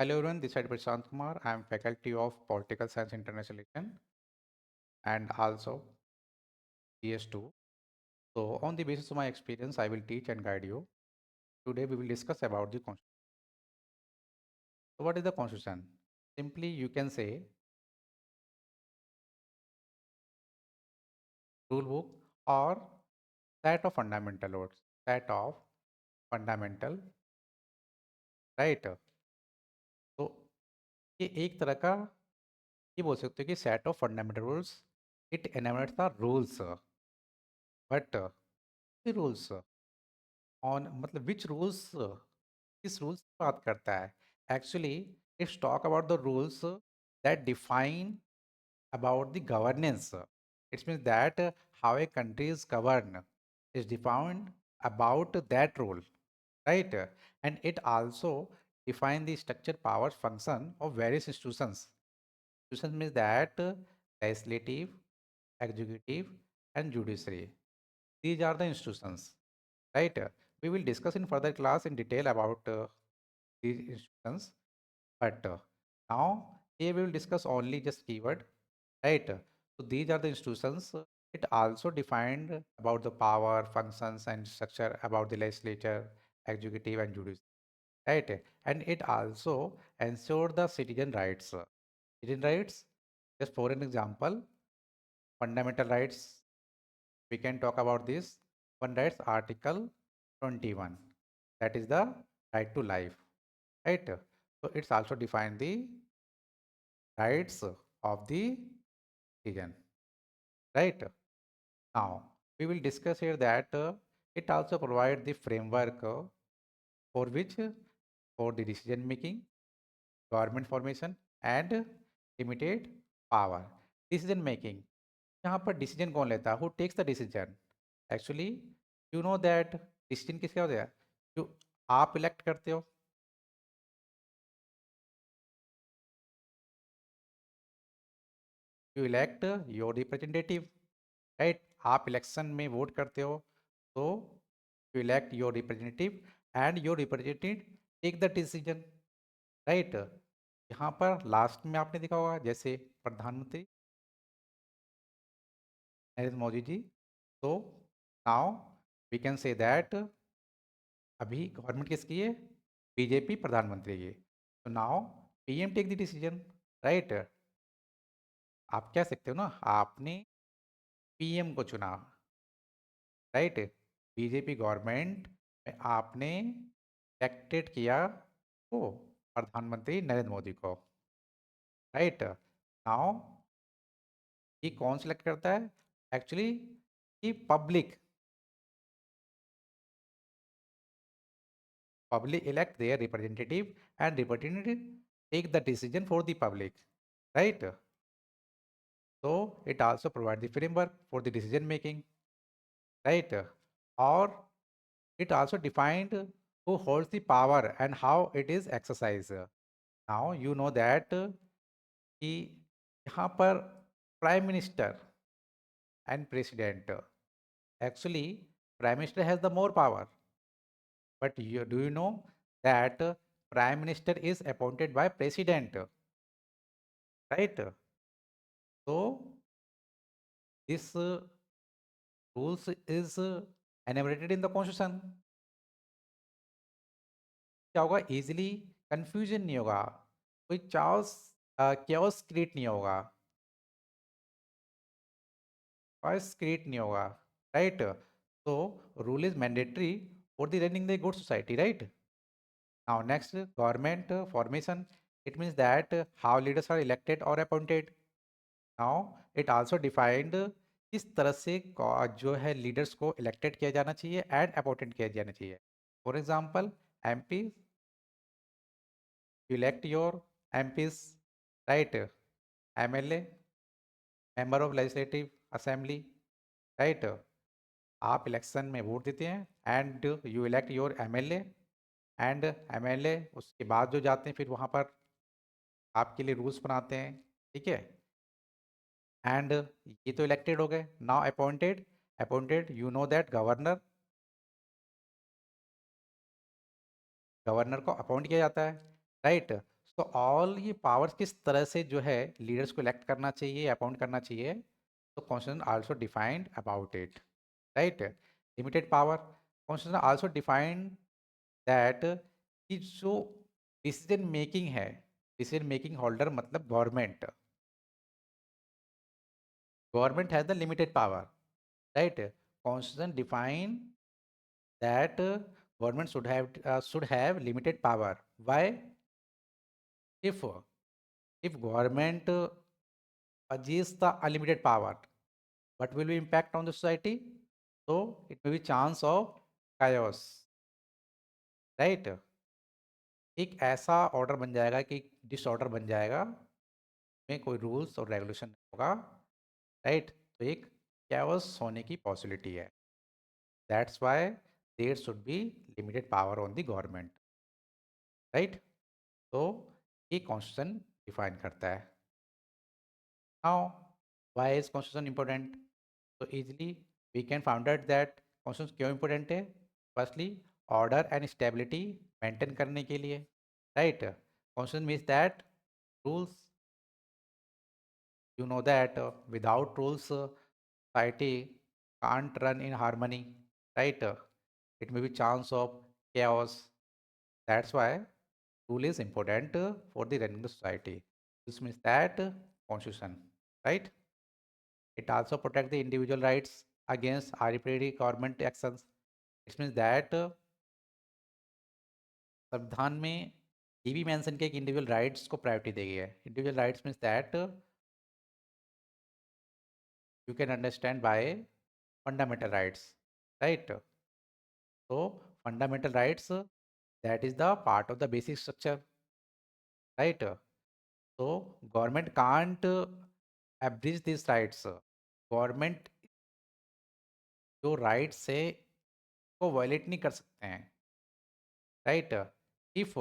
Hello everyone, this is Prashant Kumar. I am faculty of Political Science International Relation and also PS2. So on the basis of my experience, I will teach and guide you. Today we will discuss about the Constitution. So what is the Constitution? Simply you can say rule book or set of fundamental laws, set of fundamental right. तो ये एक तरह का ये बोल सकते हो कि set of fundamental rules it enumerates the rules but the rules on मतलब विच रूल्स किस रूल्स की बात करता है actually it's talk about the rules that define about the governance it's means that how a country is govern is defined about that rule, right? And it also define the structure powers function of various institutions. Institutions means that legislative, executive and judiciary, these are the institutions, right? We will discuss in further class in detail about these institutions, but now here we will discuss only just keyword, right? So these are the institutions. It also defined about the power, functions and structure about the legislature, executive and judiciary, right? And it also ensure the citizen rights. Citizen rights, just for an example, fundamental rights, we can talk about this. One rights article 21, that is the right to life, right? So it's also defined the rights of the citizen, right? Now we will discuss here that it also provides the framework for which for the decision making, government formation and limited power. Decision making, यहाँ पर decision कौन लेता है? Who takes the decision? Actually, you know that decision किसका होता है? जो आप इलेक्ट करते हो, you elect your representative, right? आप इलेक्शन में वोट करते हो, तो you elect your representative and your representative take the decision, right? यहाँ पर लास्ट में आपने देखा होगा जैसे प्रधानमंत्री नरेंद्र मोदी जी, तो now we can say that अभी गवर्नमेंट किसकी है? बीजेपी प्रधानमंत्री की। तो now PM take the decision, right? आप कह सकते हो ना आपने पीएम को चुना, राइट? बीजेपी गवर्नमेंट में आपने इलेक्टेड किया को प्रधानमंत्री नरेंद्र मोदी को, राइट? नाउ ये कौन सिलेक्ट करता है? एक्चुअली कि public elect their representative and representative take the decision for the public, right? So it also provides the framework for the decision making, right? Or it also defined who holds the power and how it is exercised. Now you know that कि यहाँ पर prime minister and president, actually prime minister has the more power, but do you know that prime minister is appointed by president, right? So this rules is enumerated in the constitution. क्या होगा? Easily confusion नहीं होगा, कोई chaos chaos create नहीं होगा, chaos create नहीं होगा, right? so rule is mandatory for the running the good society, right? Now next, government formation, it means that how leaders are elected or appointed. Now it also defined किस तरह से जो है leaders को elected किया जाना चाहिए and appointed किया जाना चाहिए. For example, MP, you elect your MPs, right? MLA, member of legislative assembly, right? आप इलेक्शन में वोट देते हैं and you elect your MLA, and MLA उसके बाद जो जाते हैं फिर वहाँ पर आपके लिए रूल्स बनाते हैं, ठीक है? एंड ये तो इलेक्टेड हो गए. Now appointed, appointed you know that governor, governor को अपॉइंट किया जाता है, राइट? तो ऑल ये पावर्स किस तरह से जो है लीडर्स को इलेक्ट करना चाहिए, अपॉइंट करना चाहिए, तो constitution also defined about it, right. Limited power, constitution also defined that कि जो डिसीजन मेकिंग है, डिसीजन मेकिंग होल्डर मतलब government, government has the limited power, right. Constitution define that government should have limited power. Why? If government achieves the unlimited power, what will be impact on the society? So it may be chance of chaos, right? एक ऐसा order बन जाएगा कि disorder बन जाएगा, में कोई rules और रेगुलेशन नहीं होगा, राइट। तो एक chaos होने की पॉसिबिलिटी है। That's why there should be limited power on the government, right. तो ये कॉन्स्टिट्यूशन डिफाइन करता है। Now, why is constitution important? So easily we can find out that constitution क्यों important है? Firstly, order and stability maintain करने के लिए, right? Constitution means that rules, you know that without rules, society can't run in harmony, right? It may be chance of chaos. That's why rule is important for the running the society. This means that constitution, right? It also protects the individual rights against arbitrary government actions. It means that संविधान में ये भी mention किया कि individual rights को priority दी गई है। Individual rights means that you can understand by fundamental rights, right. तो fundamental rights that is the part of the basic structure, right. तो government can't abridge this rights, government जो rights है को violate नहीं कर सकते हैं, right. If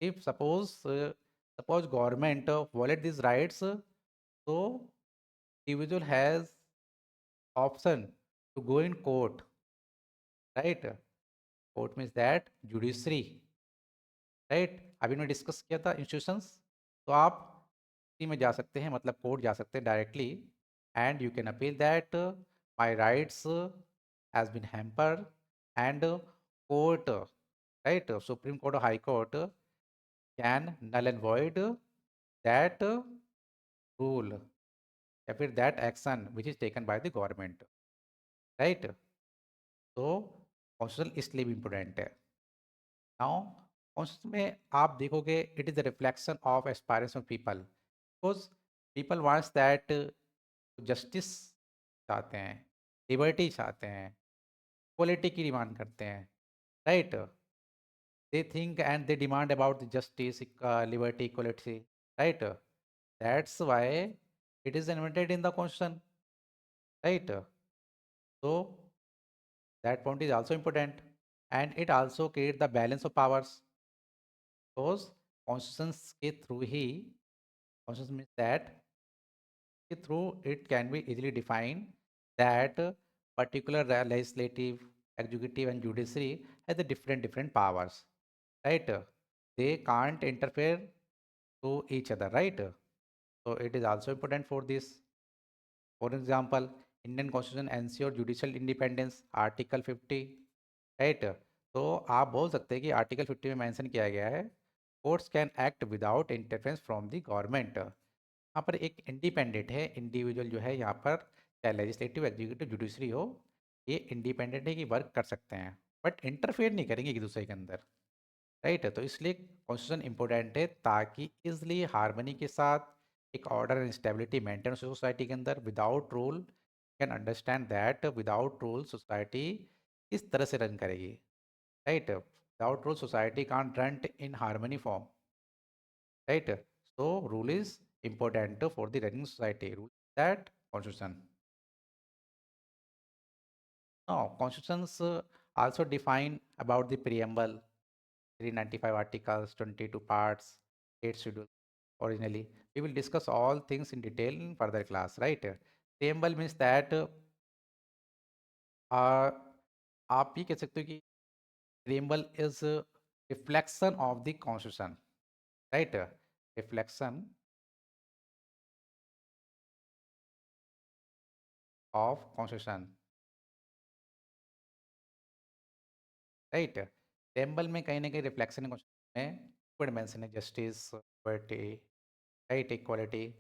if suppose government violate these rights, so individual has option to go in court, right? Court means that judiciary, right? अभी मैंने डिस्कस किया था इंस्टीट्यूशंस, तो आप इसी में जा सकते हैं, मतलब कोर्ट जा सकते हैं directly, and you can appeal that my rights has been hampered, and court, right, supreme court और high court can null and void that rule या फिर that action which is taken by the government, right. तो constitution इसलिए भी important है। Now constitution में आप देखोगे it is the reflection of aspiration of people, because people wants that justice चाहते हैं, लिबर्टी चाहते हैं, इक्वलिटी की डिमांड करते हैं, right. They think and they demand about the justice, liberty, equality, right. That's why it is invented in the constitution, right. तो that point is also important, and it also create the balance of powers, because constitutions के through he, constitution means that के through it can be easily defined that particular legislative, executive and judiciary has the different powers, right. They can't interfere to each other, right. So it is also important for this. For example, Indian constitution ensure judicial independence, article 50, right. तो आप बोल सकते हैं कि article 50 में mention किया गया है courts can act without interference from the government. यहाँ पर एक इंडिपेंडेंट है इंडिविजुअल जो है, यहाँ पर चाहे लेजिस्लेटिव, एग्जीक्यूटिव, जुडिशरी हो, ये इंडिपेंडेंट है कि वर्क कर सकते हैं, बट इंटरफेयर नहीं करेंगे एक दूसरे के अंदर, राइट। तो इसलिए कॉन्स्टिट्यूशन इंपॉर्टेंट है ताकि इजली हारमोनी के साथ एक ऑर्डर एंड स्टेबिलिटी मेंटेन हो सोसाइटी के अंदर। Without rule can understand that without rule society किस तरह से रन करेगी, right. Without rule society can't run in harmony form, right. So rule is important for the running society. Rule that constitution. Now constitutions also define about the preamble, 395 articles, 22 parts, 8 schedules originally. We will discuss all things in detail in further class, right. Preamble means that uh, आप ये कह सकते हो कि preamble is reflection of the constitution, right? Reflection of constitution, right? preamble में कहीं ना कहीं रिफ्लेक्शन में could mention justice, equity, right, equality.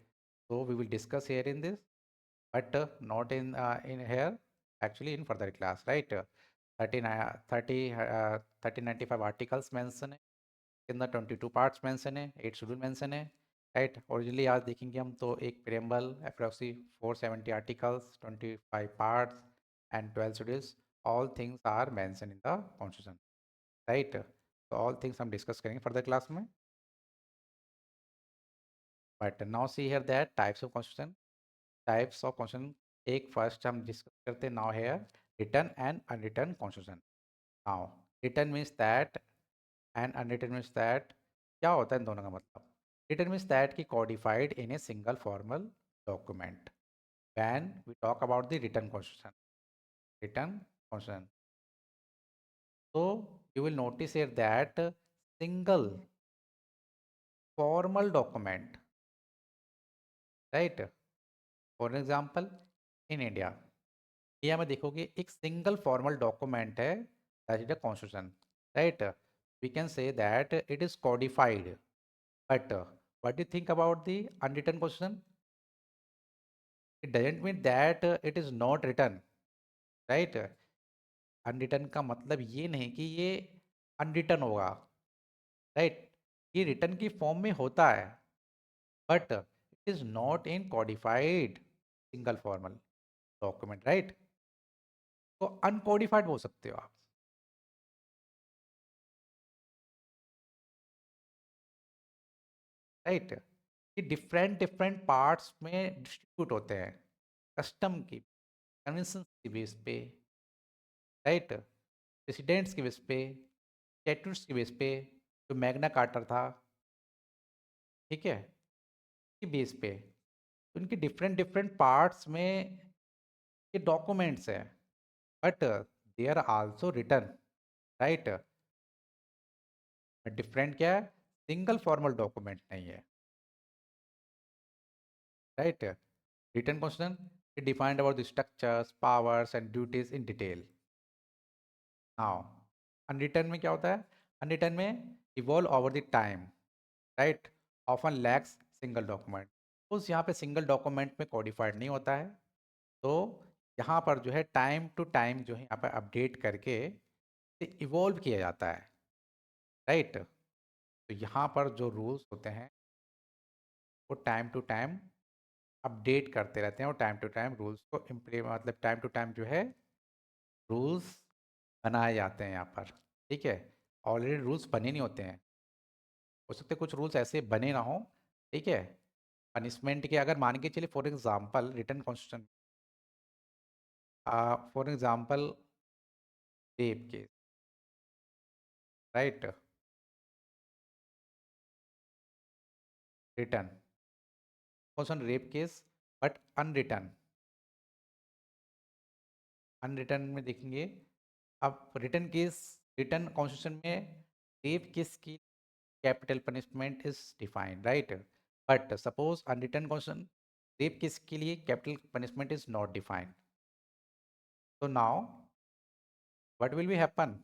So we will discuss here in this, but not in here, actually in further class, right? 1395 articles mention है, in the 22 parts mention है, 8 schedule mention है, right? Originally आज देखेंगे हम तो एक preamble, approximately 470 articles, 25 parts and 12 schedules, all things are mentioned in the constitution, right? So all things हम discuss करेंगे further class में, but now see here that types of constitution, एक फर्स्ट हम डिस्कस करते हैं now here, written and unwritten constitution. Now written means that and unwritten means that, क्या होता है इन दोनों का मतलब? Written means that की codified in a single formal document. When we talk about the written constitution, so you will notice here that single formal document, right? For example, in India, India में देखोगे एक single formal document है, that is the constitution, right? We can say that it is codified, but what do think about the unwritten question? It doesn't mean that it is not written, right? Unwritten का मतलब ये नहीं कि ये unwritten होगा, right? ये written की form में होता है, but it is not in codified single formal document, right? तो अनकोडिफाइड बोल सकते हो आप, राइट? ये डिफरेंट डिफरेंट पार्ट्स में डिस्ट्रीब्यूट होते हैं, कस्टम की, कन्वेंशन की बेस पे, राइट? प्रेसिडेंट्स की बेस पे, स्टैट्यूट्स की बेस पे, जो मैग्ना कार्टर था, ठीक है, की बेस पे, तो इनके डिफरेंट डिफरेंट पार्ट्स में ये डॉक्यूमेंट्स हैं, but they are also written, right? Different क्या है? सिंगल फॉर्मल डॉक्यूमेंट नहीं है, right? Written question defined about the structures, powers and duties in detail. Now unwritten में क्या होता है? अनरिटन में evolve over the time, right? Often lacks single document, उस यहाँ पे सिंगल डॉक्यूमेंट में कोडिफाइड नहीं होता है, तो यहाँ पर जो है टाइम टू टाइम जो है यहाँ पर अपडेट करके इवॉल्व किया जाता है, राइट? तो यहाँ पर जो रूल्स होते हैं वो टाइम टू टाइम अपडेट करते रहते हैं, और टाइम टू टाइम रूल्स को इम्प्लीमेंट, मतलब टाइम टू टाइम जो है रूल्स बनाए जाते हैं यहाँ पर, ठीक है? ऑलरेडी रूल्स बने नहीं होते हैं, हो सकते कुछ रूल्स ऐसे बने ना हो, ठीक है? पनिशमेंट के अगर मान के चलिए, for example written constitution, for example rape case, right? Written constitution rape case, but unwritten, unwritten में देखेंगे, अब रिटन केस, रिटन कॉन्स्टिट्यूशन में रेप केस की capital punishment is defined, right? But suppose unwritten constitution rape case के लिए capital punishment is not defined, तो now what will be happen?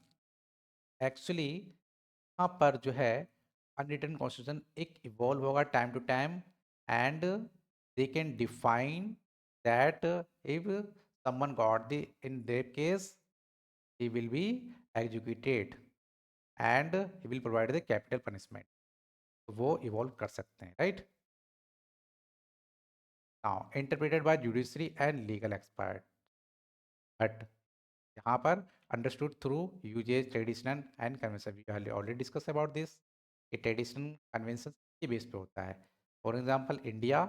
Actually यहाँ पर जो है अनरिटन कॉन्स्टिट्यूशन एक इवॉल्व होगा time to time, and they can define that if someone got the in their case, he will be executed and he will provide the capital punishment, वो evolve कर सकते हैं, right? Now interpreted by judiciary and legal expert, but यहाँ पर understood through usages traditional and convention, we already discuss about this, ये traditional convention के base पे होता है. फॉर एग्जांपल इंडिया,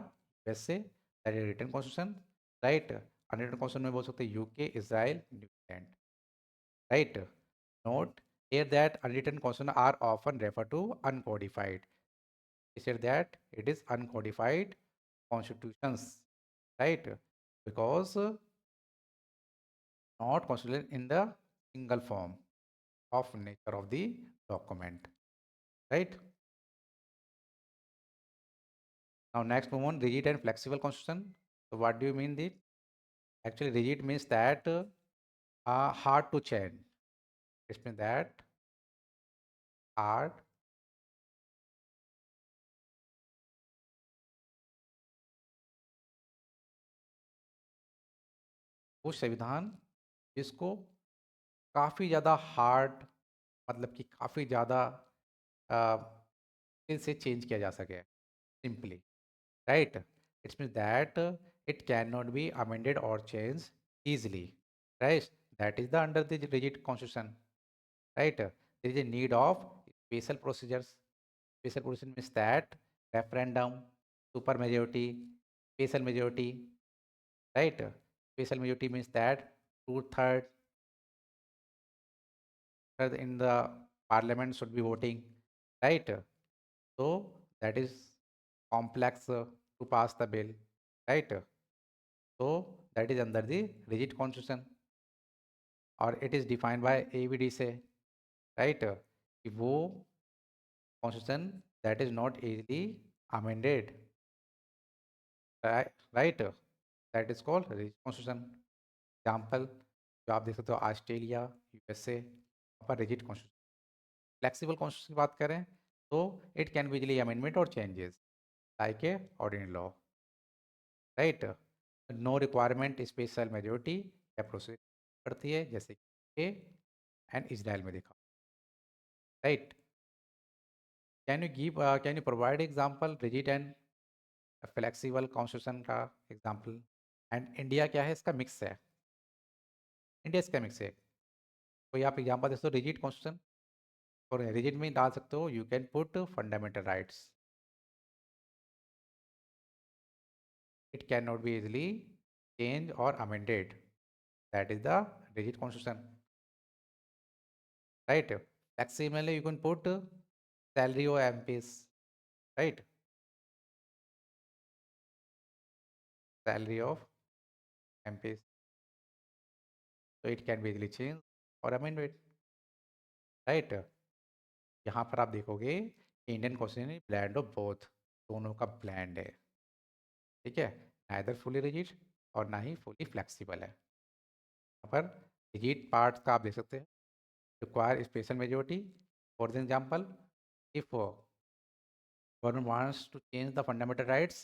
वैसे written constitution, right? Unwritten constitution में बोल सकते हैं UK, Israel, New Zealand, right? Note here that unwritten constitution are often referred to uncodified. He said that it is uncodified constitutions, right? Because not constituted in the single form of nature of the document, right? Now next move on rigid and flexible constitution. So what do you mean this? Actually rigid means that hard to change. It means that hard वो संविधान जिसको काफ़ी ज़्यादा hard, मतलब कि काफ़ी ज़्यादा से चेंज किया जा सके simply, right? It's mean that it can not be amended और change easily, right? That is the under the rigid constitution, right? There is a need of special procedures. Special procedure means that referendum, super majority, special majority, right? Special majority means that two-thirds in the parliament should be voting, right? So that is complex to pass the bill, right? So that is under the rigid constitution, or it is defined by ABD से, right? कि वो constitution that is not easily amended, right? That is called rigid constitution. Example जो आप देख सकते हो Australia, USA, वहाँ पर rigid constitution. फ्लेक्सिबल कॉन्स्टिट्यूशन की बात करें तो it can be easily amendment और changes like a ordinary law, right? No requirement special majority या प्रोसीड करती है जैसे कि एंड इजराइल में देखा, right? Can you provide example rigid and flexible constitution का एग्जांपल? एंड इंडिया क्या है, इसका मिक्स है, इंडिया इसका मिक्स है. कोई आप एग्जांपल दे सकते हो रिजिड कॉन्स्टिट्यूशन, और रिजिड में डाल सकते हो you can put fundamental rights. It cannot be easily changed or amended. That is the rigid constitution, right? Like similarly, you can put salary of MPs, right? Salary of MPs. So it can be easily changed or amended, right? यहाँ पर आप देखोगे Indian constitution bland of both, दोनों का bland है, ठीक है? Neither fully rigid और ना ही फुली फ्लेक्सिबल है. यहाँ पर रिजिड पार्ट का आप देख सकते हैं, require special majority. For example, if government wants to change the fundamental rights,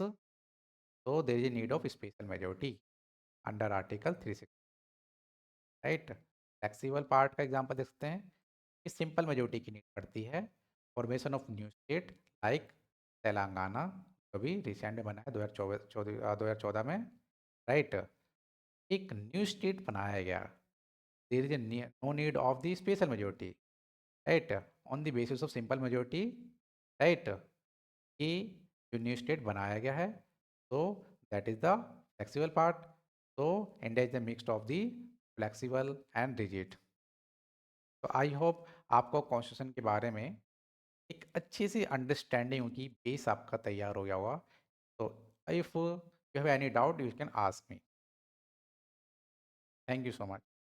so there is a need of special majority under Article 360, right? Flexible part का एग्जांपल देख सकते हैं कि सिंपल मेजोरिटी की नीड पड़ती है formation of new state like Telangana, जो भी रिसेंट में बना है 2014 में, राइट? एक न्यू स्टेट बनाया गया, there is no need of the special majority, right? On the basis of simple majority, right? कि जो न्यू स्टेट बनाया गया है, तो that is the flexible part. तो India is the mixed of the flexible and rigid. तो I hope आपको constitution के बारे में एक अच्छी सी अंडरस्टैंडिंग की बेस आपका तैयार हो गया होगा. तो if you have any doubt you can ask me. Thank you so much.